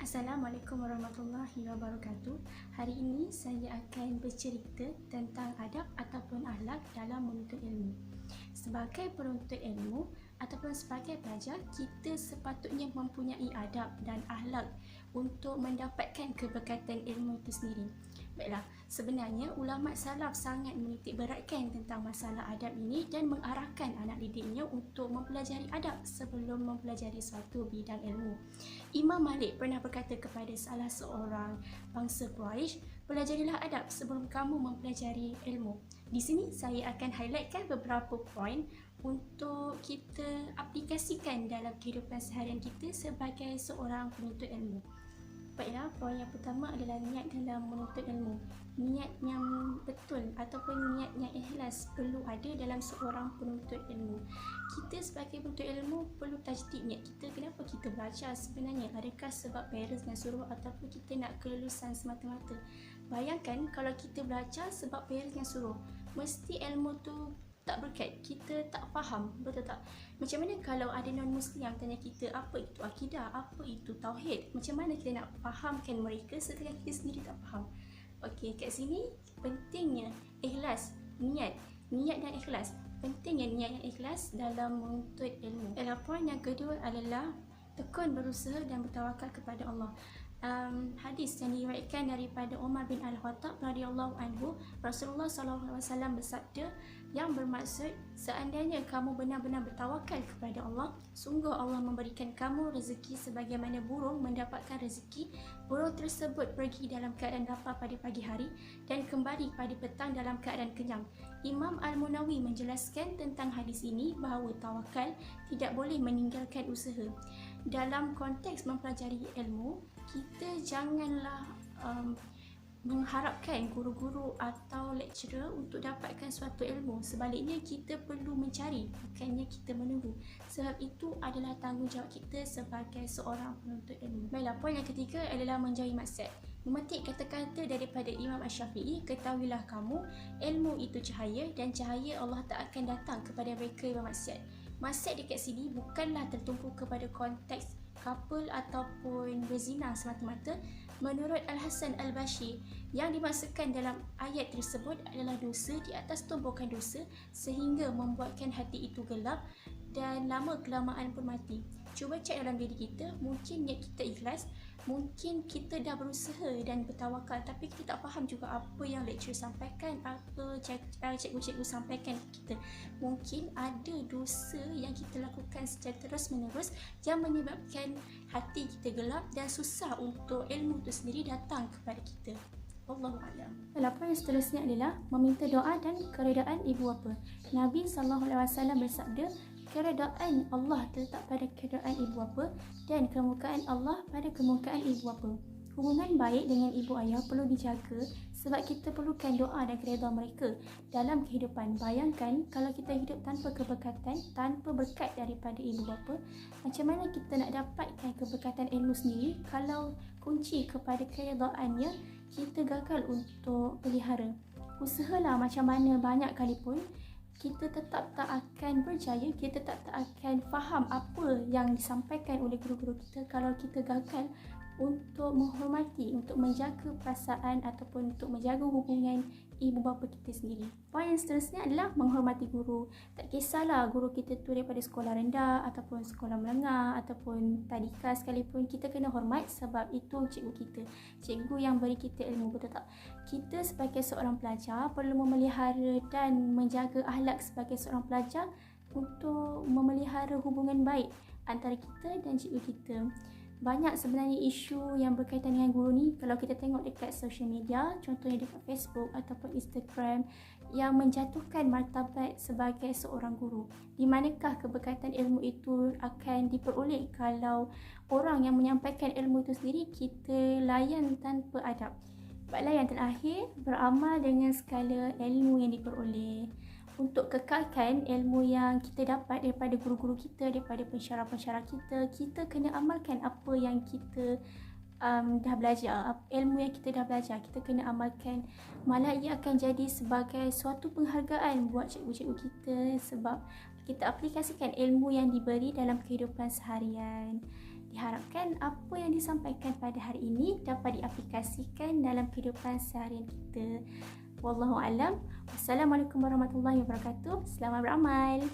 Assalamualaikum warahmatullahi wabarakatuh. Hari ini saya akan bercerita tentang adab ataupun akhlak dalam menuntut ilmu. Sebagai penuntut ilmu ataupun sebagai pelajar, kita sepatutnya mempunyai adab dan akhlak untuk mendapatkan keberkatan ilmu itu sendiri. Baiklah, sebenarnya ulama salaf sangat menitik beratkan tentang masalah adab ini dan mengarahkan anak didiknya untuk mempelajari adab sebelum mempelajari suatu bidang ilmu. Imam Malik pernah berkata kepada salah seorang bangsa Quraisy, "Pelajarilah adab sebelum kamu mempelajari ilmu." Di sini saya akan highlightkan beberapa poin untuk kita aplikasikan dalam kehidupan seharian kita sebagai seorang penuntut ilmu. Baiklah, poin yang pertama adalah niat dalam menuntut ilmu. Niat yang betul ataupun niat yang ikhlas perlu ada dalam seorang penuntut ilmu. Kita sebagai penuntut ilmu perlu tajdid niat kita. Kenapa kita belajar sebenarnya? Adakah sebab parents yang suruh ataupun kita nak kelulusan semata-mata? Bayangkan kalau kita belajar sebab parents yang suruh, mesti ilmu tu tak berkat, kita tak faham, betul tak? Macam mana kalau ada non-Muslim yang tanya kita apa itu akidah, apa itu tauhid, macam mana kita nak fahamkan mereka sedangkan kita sendiri tak faham? Okey, kat sini pentingnya ikhlas, niat dan ikhlas. Pentingnya niat yang ikhlas dalam menuntut ilmu. Dan poin yang kedua adalah tekun berusaha dan bertawakal kepada Allah. Hadis yang diriwayatkan daripada Umar bin Al-Khattab radhiyallahu anhu, Rasulullah SAW bersabda, yang bermaksud seandainya kamu benar-benar bertawakal kepada Allah, sungguh Allah memberikan kamu rezeki sebagaimana burung mendapatkan rezeki. Burung tersebut pergi dalam keadaan lapar pada pagi hari dan kembali pada petang dalam keadaan kenyang. Imam Al-Munawi menjelaskan tentang hadis ini bahawa tawakal tidak boleh meninggalkan usaha. Dalam konteks mempelajari ilmu, kita janganlah mengharapkan guru-guru atau lecturer untuk dapatkan suatu ilmu. Sebaliknya, kita perlu mencari, bukannya kita menunggu. Sebab itu adalah tanggungjawab kita sebagai seorang penuntut ilmu. Baiklah, poin yang ketiga adalah menjauhi maksiat. Memetik kata-kata daripada Imam Asy-Syafi'i, ketahuilah kamu, ilmu itu cahaya dan cahaya Allah tak akan datang kepada mereka yang bermaksiat. Maksiat dekat sini bukanlah tertumpu kepada konteks couple ataupun berzina semata-mata. Menurut Al-Hasan Al-Basri, yang dimaksudkan dalam ayat tersebut adalah dosa di atas tumpukan dosa sehingga membuatkan hati itu gelap dan lama-kelamaan pun mati. Cuba cek dalam diri kita, mungkin niat kita ikhlas, mungkin kita dah berusaha dan bertawakal, tapi kita tak faham juga apa yang lecturer sampaikan, apa cikgu-cikgu sampaikan kita. Mungkin ada dosa yang kita lakukan secara terus-menerus yang menyebabkan hati kita gelap dan susah untuk ilmu itu sendiri datang kepada kita. Wallahualam. Apa yang seterusnya adalah meminta doa dan keredaan ibu bapa. Nabi SAW bersabda, keredaan Allah terletak pada keredaan ibu bapa dan kemukaan Allah pada kemukaan ibu bapa. Hubungan baik dengan ibu ayah perlu dijaga sebab kita perlukan doa dan keredaan mereka dalam kehidupan. Bayangkan kalau kita hidup tanpa keberkatan, tanpa berkat daripada ibu bapa, macam mana kita nak dapatkan keberkatan ilmu sendiri kalau kunci kepada keredaannya kita gagal untuk pelihara. Usahalah macam mana banyak kali pun, kita tetap tak akan berjaya, kita tak akan faham apa yang disampaikan oleh guru-guru kita kalau kita gagal untuk menghormati, untuk menjaga perasaan ataupun untuk menjaga hubungan ibu bapa kita sendiri. Poin yang seterusnya adalah menghormati guru. Tak kisahlah guru kita tu daripada sekolah rendah ataupun sekolah menengah ataupun tadika sekalipun, kita kena hormat sebab itu cikgu kita, cikgu yang beri kita ilmu, betul tak? Kita sebagai seorang pelajar perlu memelihara dan menjaga akhlak sebagai seorang pelajar untuk memelihara hubungan baik antara kita dan cikgu kita. Banyak sebenarnya isu yang berkaitan dengan guru ni kalau kita tengok dekat social media, contohnya dekat Facebook ataupun Instagram, yang menjatuhkan martabat sebagai seorang guru. Di manakah keberkatan ilmu itu akan diperoleh kalau orang yang menyampaikan ilmu itu sendiri kita layan tanpa adab? Baiklah, yang terakhir, beramal dengan segala ilmu yang diperoleh. Untuk kekalkan ilmu yang kita dapat daripada guru-guru kita, daripada pensyarah-pensyarah kita, kita kena amalkan apa yang kita dah belajar, ilmu yang kita dah belajar, kita kena amalkan. Malah ia akan jadi sebagai suatu penghargaan buat cikgu-cikgu kita sebab kita aplikasikan ilmu yang diberi dalam kehidupan seharian. Diharapkan apa yang disampaikan pada hari ini dapat diaplikasikan dalam kehidupan seharian kita. Wallahu alam. Wassalamualaikum warahmatullahi wabarakatuh. Selamat beramal.